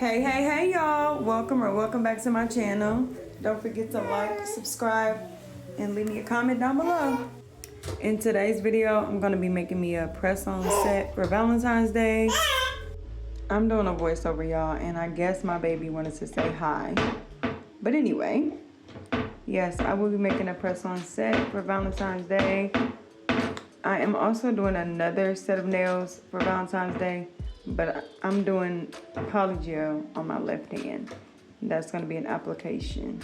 Hey y'all, welcome back to my channel. Don't forget to like, subscribe, and leave me a comment down below. In today's video, I'm gonna be making me a press-on set for Valentine's Day. I'm doing a voiceover, y'all, and I guess my baby wanted to say hi. But anyway, yes, I will be making a press-on set for Valentine's Day. I am also doing another set of nails for Valentine's Day, but I'm doing polygel on my left hand. That's going to be an application.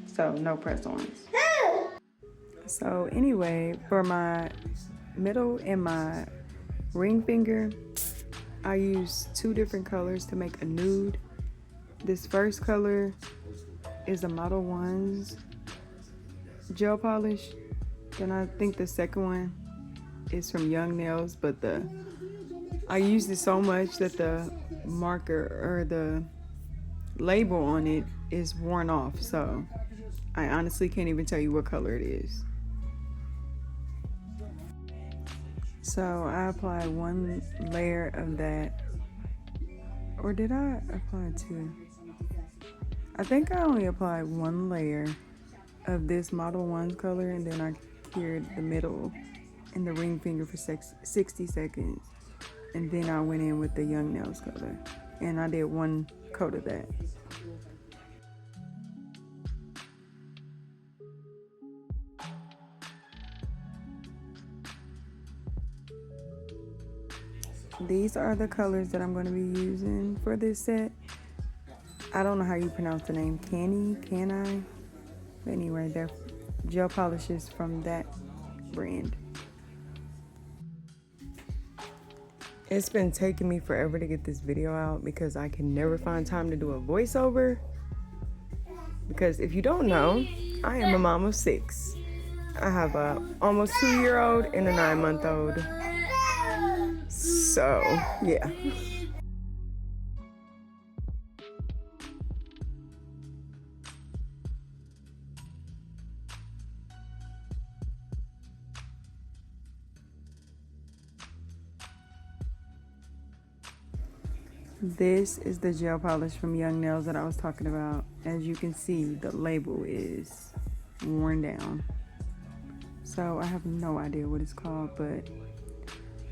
So no press-ons. So anyway, for my middle and my ring finger, I use two different colors to make a nude. This first color is a Model 1's gel polish. Then I think the second one is from Young Nails, but I used it so much that the marker or the label on it is worn off, so I honestly can't even tell you what color it is. So I applied one layer of that, or did I apply two? I think I only applied one layer of this Model 1's color, and then I cured the middle and the ring finger for 60 seconds. And then I went in with the Young Nails color, and I did one coat of that. These are the colors that I'm going to be using for this set. I don't know how you pronounce the name, Can I? But anyway, they're gel polishes from that brand. It's been taking me forever to get this video out because I can never find time to do a voiceover. Because if you don't know, I am a mom of 6. I have a almost 2-year-old and a 9-month-old. So, yeah. This is the gel polish from Young Nails that I was talking about. As you can see, the label is worn down. So I have no idea what it's called, but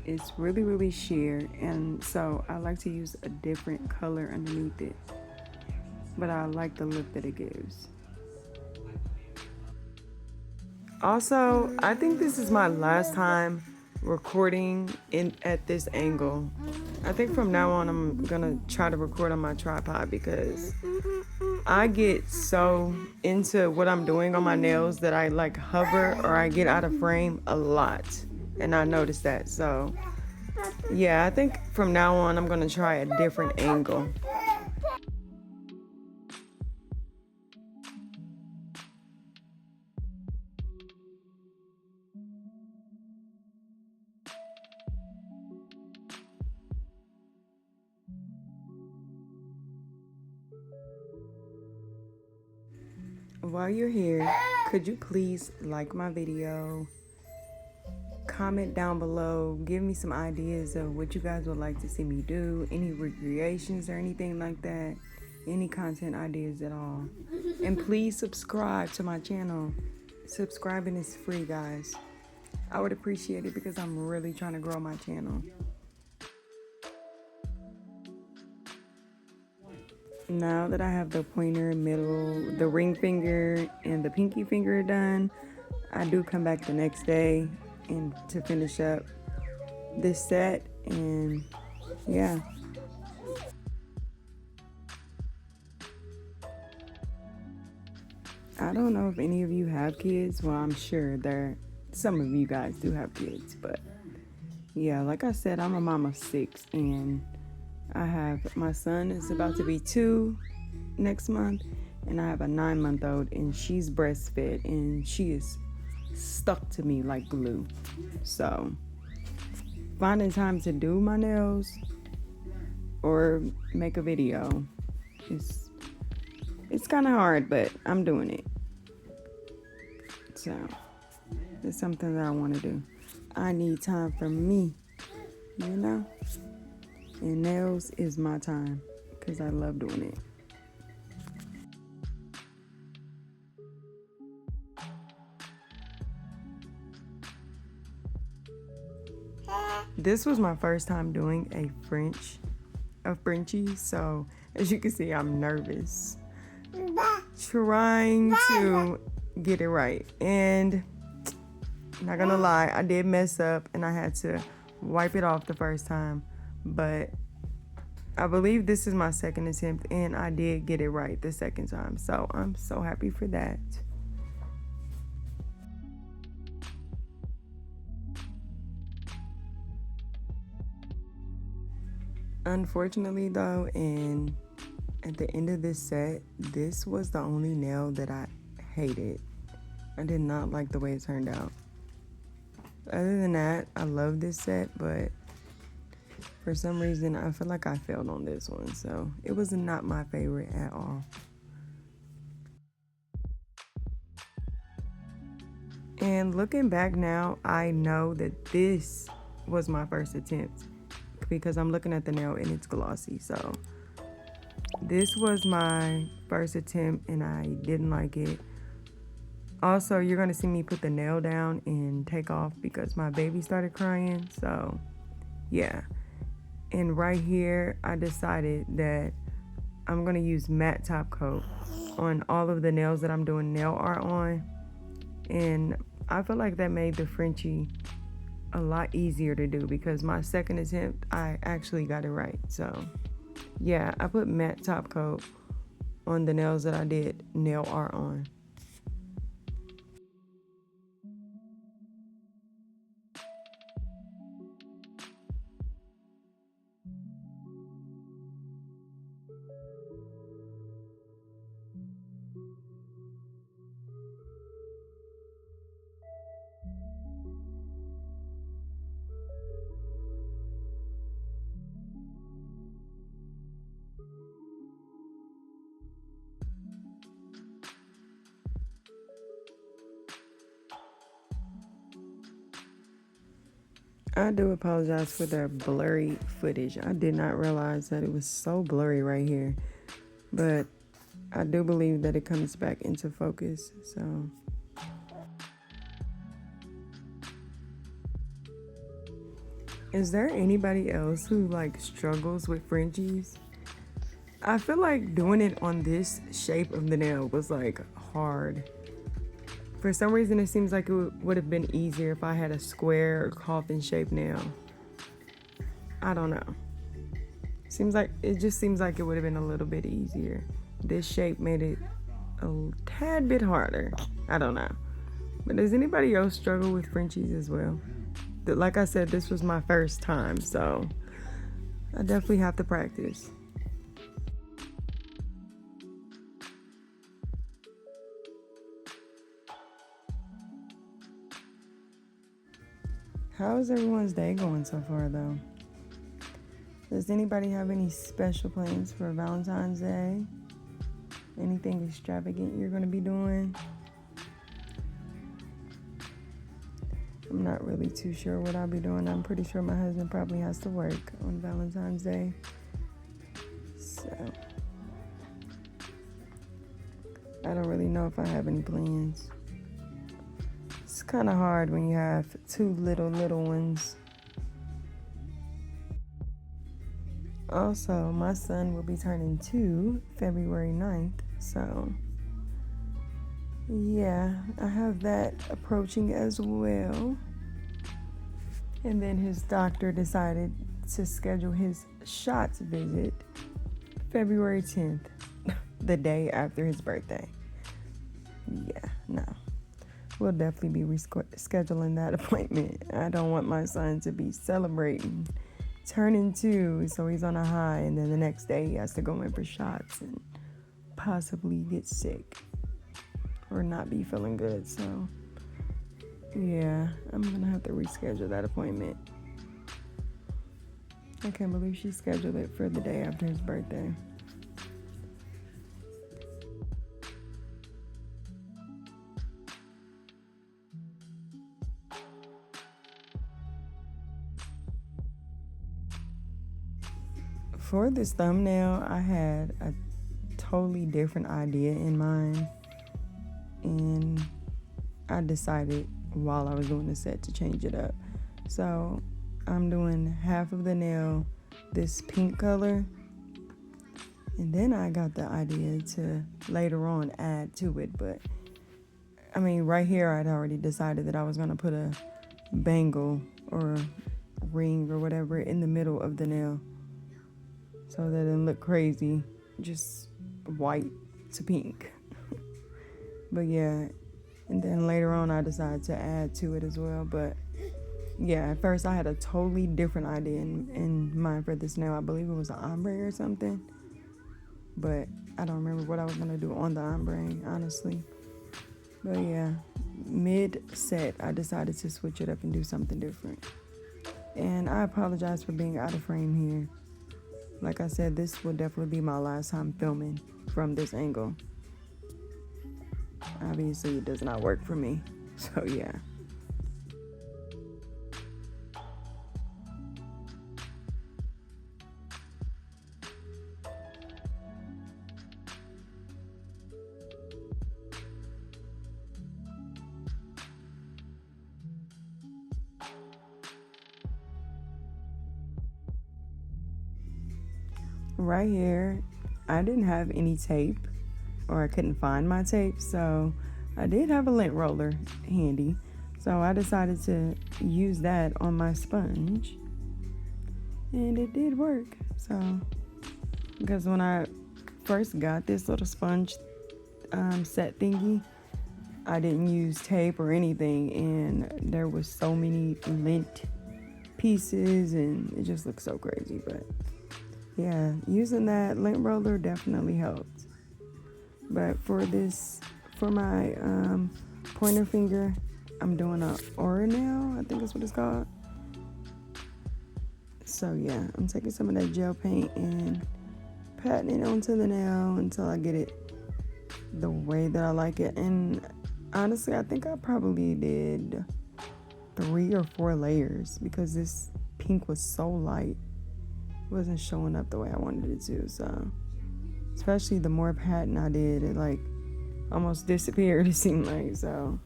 it's really sheer. And so I like to use a different color underneath it. But I like the look that it gives. Also, I think this is my last time recording at this angle. I think from now on I'm gonna try to record on my tripod because I get so into what I'm doing on my nails that I like hover or I get out of frame a lot, and I noticed that. So yeah, I think from now on I'm gonna try a different angle. While you're here, could you please like my video, comment down below, give me some ideas of what you guys would like to see me do, any recreations or anything like that, any content ideas at all. And please subscribe to my channel. Subscribing is free, guys. I would appreciate it because I'm really trying to grow my channel. Now that I have the pointer, middle, the ring finger, and the pinky finger done, I do come back the next day and to finish up this set, and yeah. I don't know if any of you have kids. Well, I'm sure some of you guys do have kids, but yeah, like I said, I'm a mom of 6, and I have my son is about to be 2 next month, and I have a 9-month-old, and she's breastfed, and she is stuck to me like glue. So finding time to do my nails or make a video, it's kind of hard, but I'm doing it. So it's something that I want to do. I need time for me, you know? And nails is my time. because I love doing it. This was my first time doing a Frenchie, so as you can see, I'm nervous. Trying to get it right. And not gonna lie, I did mess up and I had to wipe it off the first time. But I believe this is my second attempt and I did get it right the second time. So I'm so happy for that. Unfortunately though, and at the end of this set, this was the only nail that I hated. I did not like the way it turned out. Other than that, I love this set, but for some reason, I feel like I failed on this one. So it was not my favorite at all. And looking back now, I know that this was my first attempt because I'm looking at the nail and it's glossy. So this was my first attempt and I didn't like it. Also, you're gonna see me put the nail down and take off because my baby started crying. So yeah. And right here, I decided that I'm gonna use matte top coat on all of the nails that I'm doing nail art on. And I feel like that made the Frenchie a lot easier to do because my second attempt, I actually got it right. So yeah, I put matte top coat on the nails that I did nail art on. I do apologize for the blurry footage. I did not realize that it was so blurry right here. But I do believe that it comes back into focus. So is there anybody else who like struggles with Frenchies? I feel like doing it on this shape of the nail was like hard. For some reason, it seems like it would have been easier if I had a square or coffin-shaped nail. I don't know. It just seems like it would have been a little bit easier. This shape made it a tad bit harder. I don't know. But does anybody else struggle with Frenchies as well? Like I said, this was my first time, so I definitely have to practice. How is everyone's day going so far, though? Does anybody have any special plans for Valentine's Day? Anything extravagant you're going to be doing? I'm not really too sure what I'll be doing. I'm pretty sure my husband probably has to work on Valentine's Day. So I don't really know if I have any plans. It's kind of hard when you have two little ones. Also, my son will be turning 2 February 9th. So yeah, I have that approaching as well. And then his doctor decided to schedule his shots visit February 10th, the day after his birthday. Yeah, no. We'll definitely be rescheduling that appointment. I don't want my son to be celebrating turning 2, so he's on a high, and then the next day he has to go in for shots and possibly get sick or not be feeling good. So yeah, I'm gonna have to reschedule that appointment. I can't believe she scheduled it for the day after his birthday. For this thumbnail, I had a totally different idea in mind, and I decided while I was doing the set to change it up. So I'm doing half of the nail this pink color, and then I got the idea to later on add to it. But I mean, right here I'd already decided that I was gonna put a bangle or ring or whatever in the middle of the nail, so that it didn't look crazy, just white to pink. But yeah, and then later on I decided to add to it as well. But yeah, at first I had a totally different idea in mind for this nail. I believe it was an ombre or something, but I don't remember what I was gonna do on the ombre, honestly. But yeah, mid-set I decided to switch it up and do something different. And I apologize for being out of frame here. Like I said, this will definitely be my last time filming from this angle. Obviously it does not work for me, so yeah. Right here, I didn't have any tape, or I couldn't find my tape, so I did have a lint roller handy. So I decided to use that on my sponge, and it did work. So, because when I first got this little sponge set thingy, I didn't use tape or anything, and there was so many lint pieces, and it just looked so crazy. But yeah, using that lint roller definitely helped. But for my pointer finger, I'm doing a aura nail, I think that's what it's called. So yeah, I'm taking some of that gel paint and patting it onto the nail until I get it the way that I like it. And honestly, I think I probably did 3 or 4 layers because this pink was so light. It wasn't showing up the way I wanted it to. So especially the more patting I did, it like almost disappeared, it seemed like. So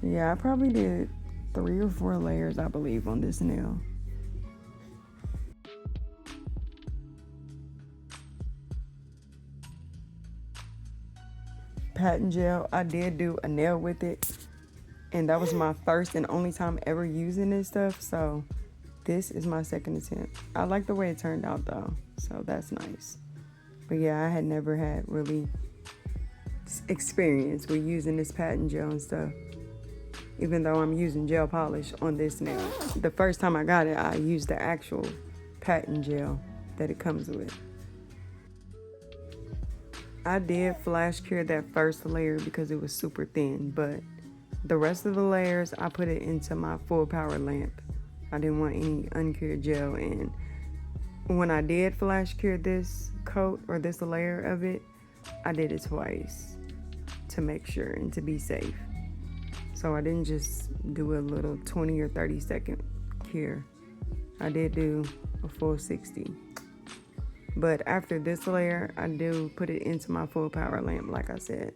yeah, I probably did 3 or 4 layers, I believe, on this nail. Patting gel, I did do a nail with it, and that was my first and only time ever using this stuff. So this is my second attempt. I like the way it turned out though, so that's nice. But yeah, I had never had really experience with using this patting gel and stuff, even though I'm using gel polish on this nail. The first time I got it, I used the actual patting gel that it comes with. I did flash cure that first layer because it was super thin, but the rest of the layers, I put it into my full power lamp. I didn't want any uncured gel, and when I did flash cure this coat or this layer of it, I did it twice to make sure and to be safe. So I didn't just do a little 20 or 30 second cure. I did do a full 60. But after this layer, I do put it into my full power lamp, like I said.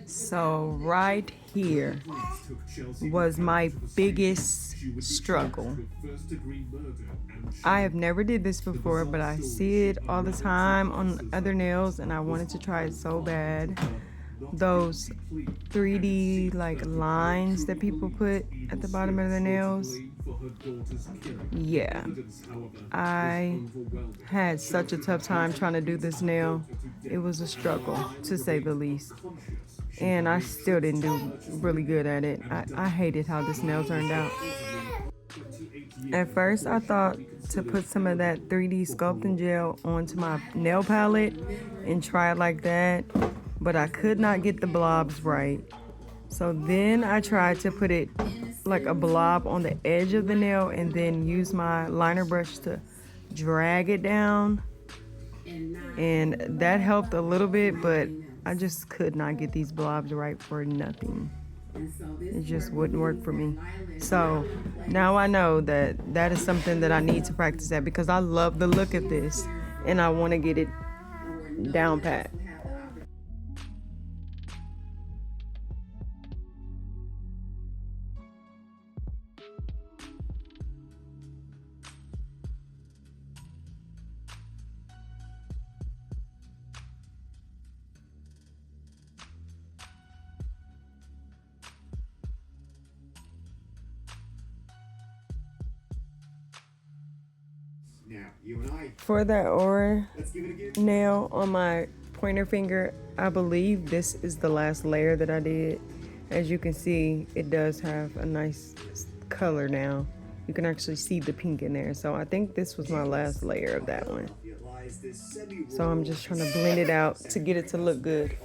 So right here was my biggest struggle. I have never did this before, but I see it all the time on other nails and I wanted to try it so bad. Those 3D like lines that people put at the bottom of their nails. Yeah, I had such a tough time trying to do this nail. It was a struggle, to say the least. And I still didn't do really good at it. I hated how this nail turned out. At first, I thought to put some of that 3D sculpting gel onto my nail palette and try it like that, but I could not get the blobs right. So then I tried to put it like a blob on the edge of the nail and then use my liner brush to drag it down. And that helped a little bit, but I just could not get these blobs right for nothing. It just wouldn't work for me. So now I know that that is something that I need to practice at because I love the look of this and I want to get it down pat. For that aura nail on my pointer finger, I believe this is the last layer that I did. As you can see, it does have a nice color now. You can actually see the pink in there. So I think this was my last layer of that one. So I'm just trying to blend it out to get it to look good.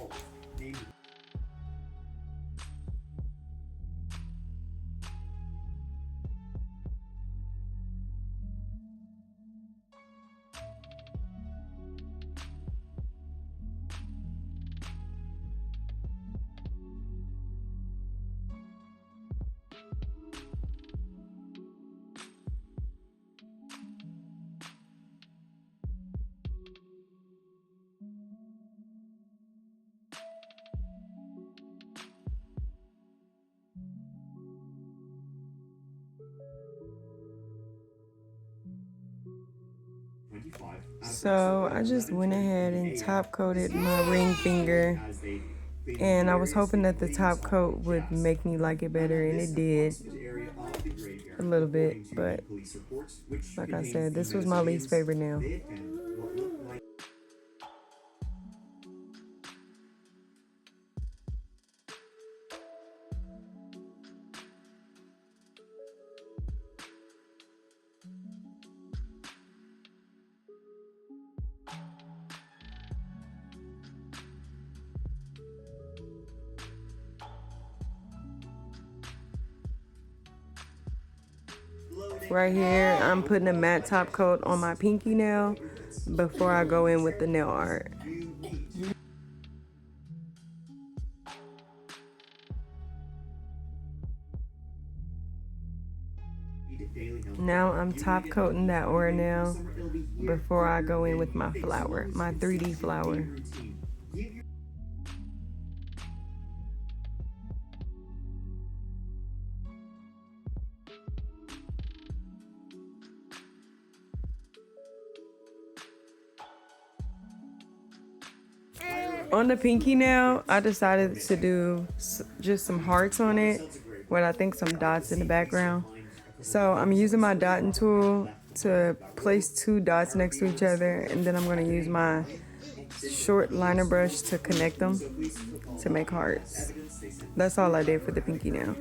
So I just went ahead and top coated my ring finger, and I was hoping that the top coat would make me like it better, and it did a little bit, but like I said, this was my least favorite nail. Right here, I'm putting a matte top coat on my pinky nail before I go in with the nail art. Now I'm top coating that aura nail before I go in with my flower, my 3D flower. On the pinky nail, I decided to do just some hearts on it with I think some dots in the background. So I'm using my dotting tool to place 2 dots next to each other, and then I'm going to use my short liner brush to connect them to make hearts. That's all I did for the pinky nail.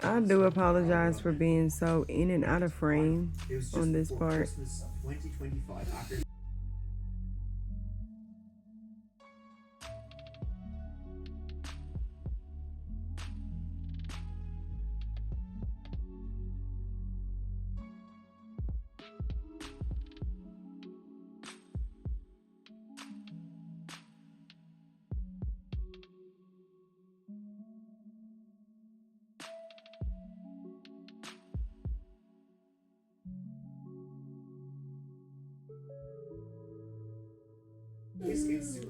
I do apologize for being so in and out of frame on this part.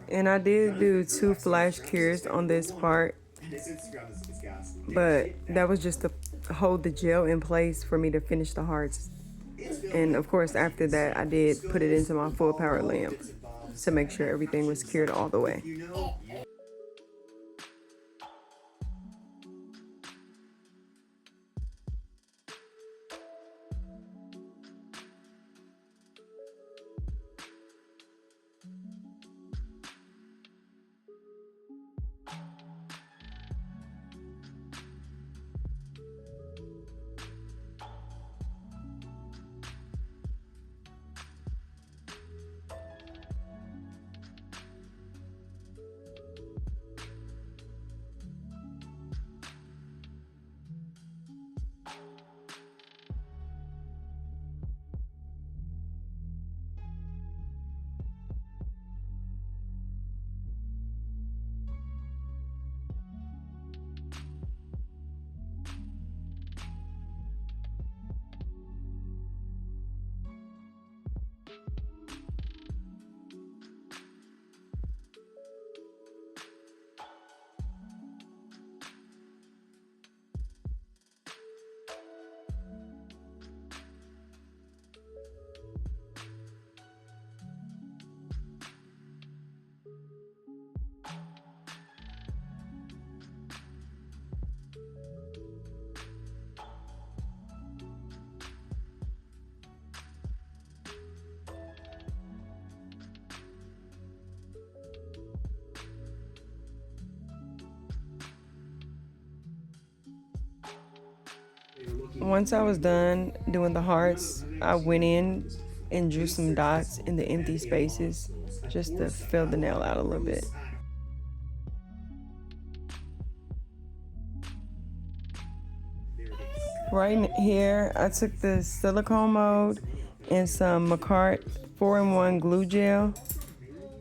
And I did do 2 flash cures on this part, but that was just to hold the gel in place for me to finish the hearts. And of course, after that, I did put it into my full power lamp to make sure everything was cured all the way. Once I was done doing the hearts, I went in and drew some dots in the empty spaces just to fill the nail out a little bit. Right here, I took the silicone mold and some Macart 4-in-1 glue gel,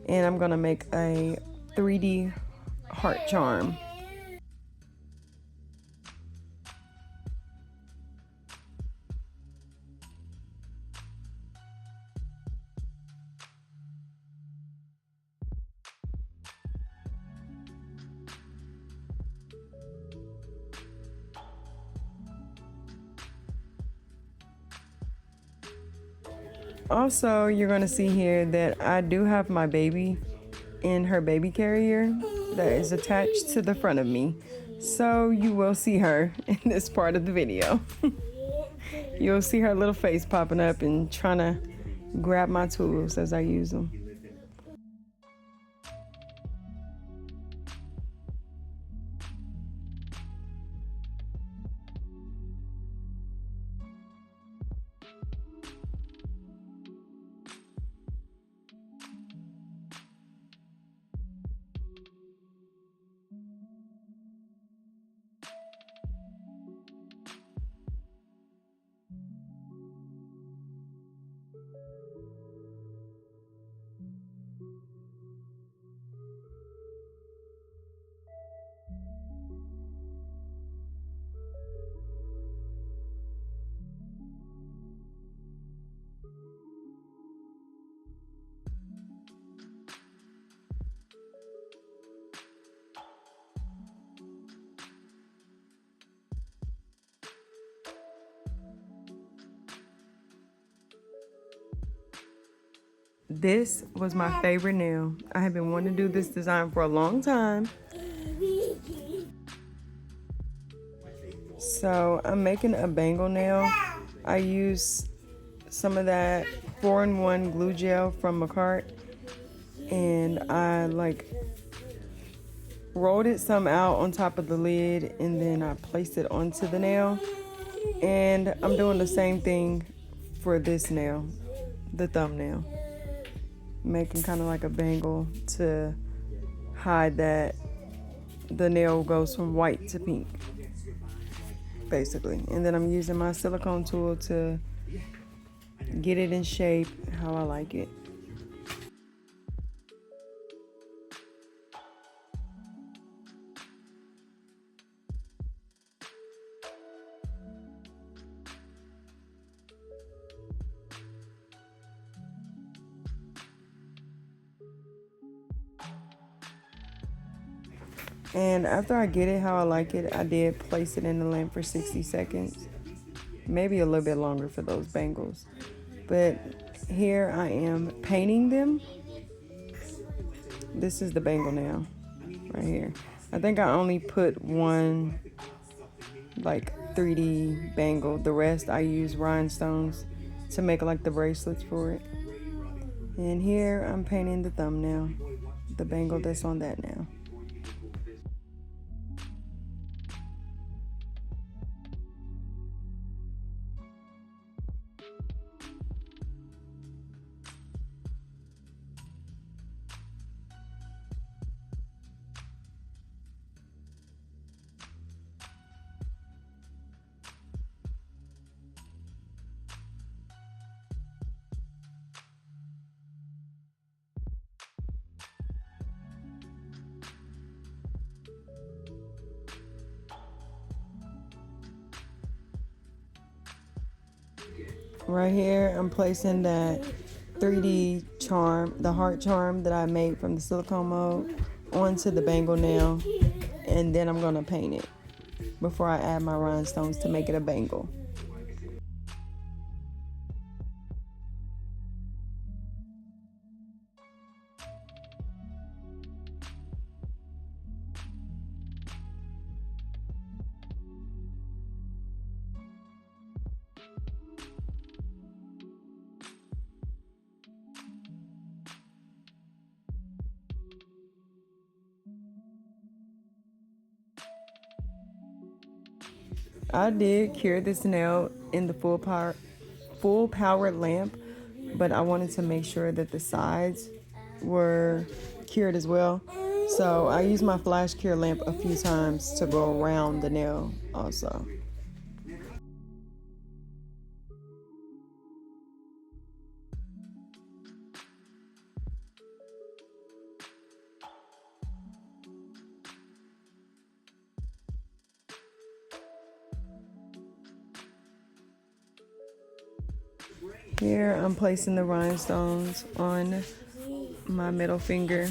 and I'm gonna make a 3D heart charm. Also, you're gonna see here that I do have my baby in her baby carrier that is attached to the front of me. So you will see her in this part of the video. You'll see her little face popping up and trying to grab my tools as I use them. This was my favorite nail. I have been wanting to do this design for a long time. So I'm making a bangle nail. I use some of that 4-in-1 glue gel from Macart, and I rolled it some out on top of the lid, and then I placed it onto the nail. And I'm doing the same thing for this nail, the thumbnail. Making kind of like a bangle to hide that the nail goes from white to pink, basically. And then I'm using my silicone tool to get it in shape how I like it. And after I get it how I like it, I did place it in the lamp for 60 seconds. Maybe a little bit longer for those bangles. But here I am painting them. This is the bangle now, right here. I think I only put one like 3D bangle. The rest I use rhinestones to make like the bracelets for it. And here I'm painting the thumbnail, the bangle that's on that now. Right here, I'm placing that 3D charm, the heart charm that I made from the silicone mold, onto the bangle nail, and then I'm gonna paint it before I add my rhinestones to make it a bangle. I did cure this nail in the full powered lamp, but I wanted to make sure that the sides were cured as well. So I used my flash cure lamp a few times to go around the nail also. Here I'm placing the rhinestones on my middle finger.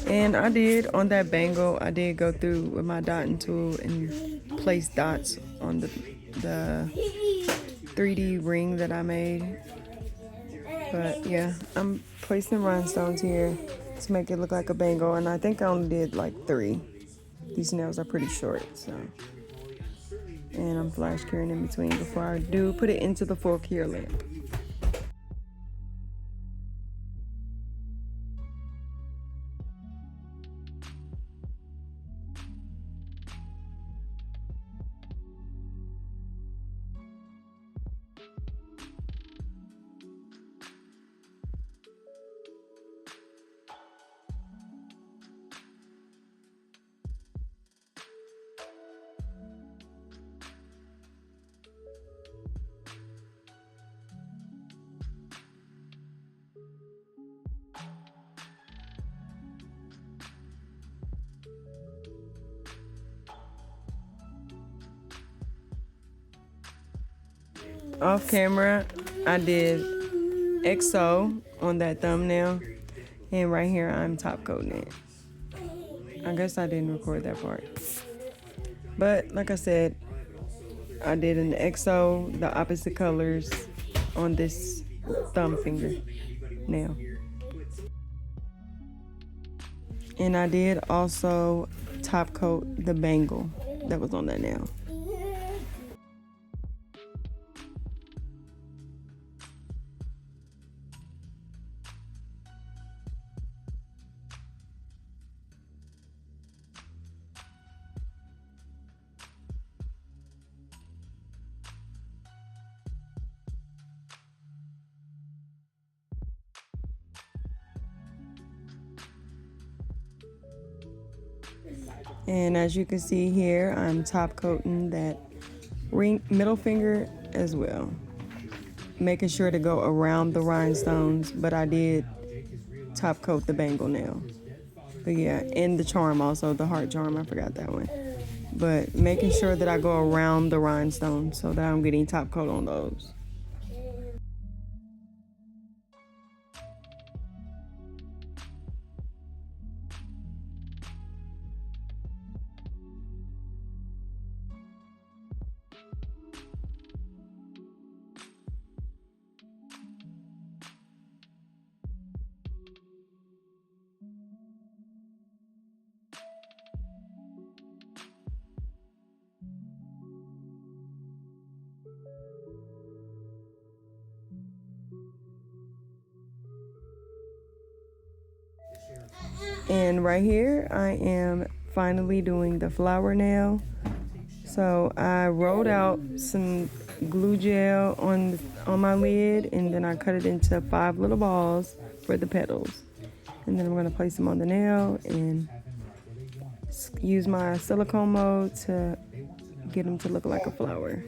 And I did, on that bangle, I did go through with my dotting tool and place dots on the 3D ring that I made. But yeah, I'm placing rhinestones here to make it look like a bangle. And I think I only did like 3. These nails are pretty short, so. And I'm flash curing in between before I do put it into the full cure lamp. Off camera, I did XO on that thumbnail, and right here I'm top coating it. I guess I didn't record that part, but like I said, I did an XO, the opposite colors on this thumb finger nail. And I did also top coat the bangle that was on that nail. And as you can see here, I'm top coating that middle finger as well, making sure to go around the rhinestones, but I did top coat the bangle nail. But yeah, and the charm also, the heart charm, I forgot that one. But making sure that I go around the rhinestones so that I'm getting top coat on those. And right here, I am finally doing the flower nail. So I rolled out some glue gel on my lid, and then I cut it into 5 little balls for the petals. And then I'm going to place them on the nail and use my silicone mold to get them to look like a flower.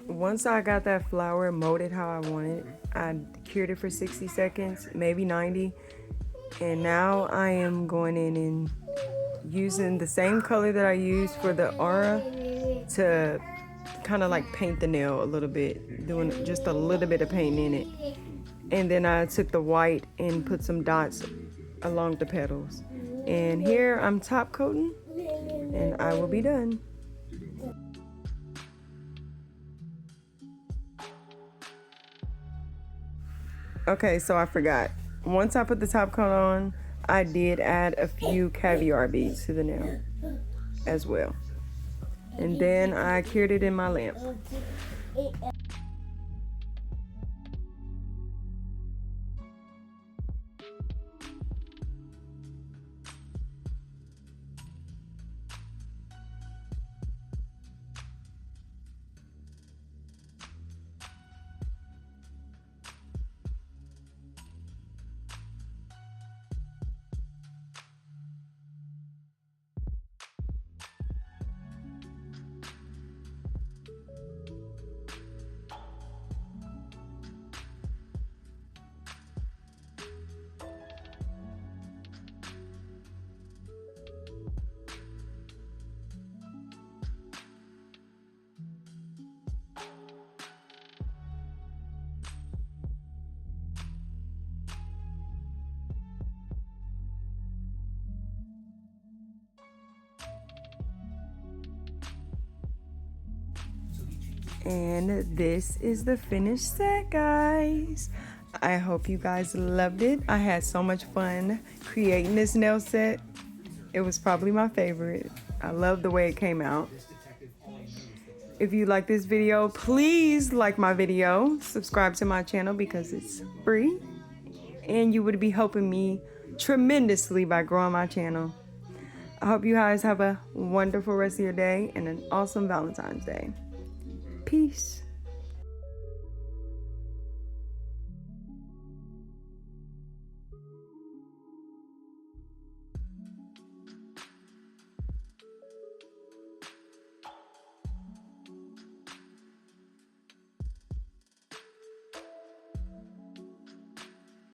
Once I got that flour molded how I wanted, I cured it for 60 seconds, maybe 90. And now I am going in and using the same color that I used for the aura to kind of like paint the nail a little bit, doing just a little bit of paint in it. And then I took the white and put some dots along the petals. And here I'm top coating and I will be done. Okay, so I forgot. Once I put the top coat on, I did add a few caviar beads to the nail as well. And then I cured it in my lamp. And this is the finished set, guys. I hope you guys loved it. I had so much fun creating this nail set. It was probably my favorite. I love the way it came out. If you like this video, please like my video. Subscribe to my channel because it's free. And you would be helping me tremendously by growing my channel. I hope you guys have a wonderful rest of your day and an awesome Valentine's Day. Peace.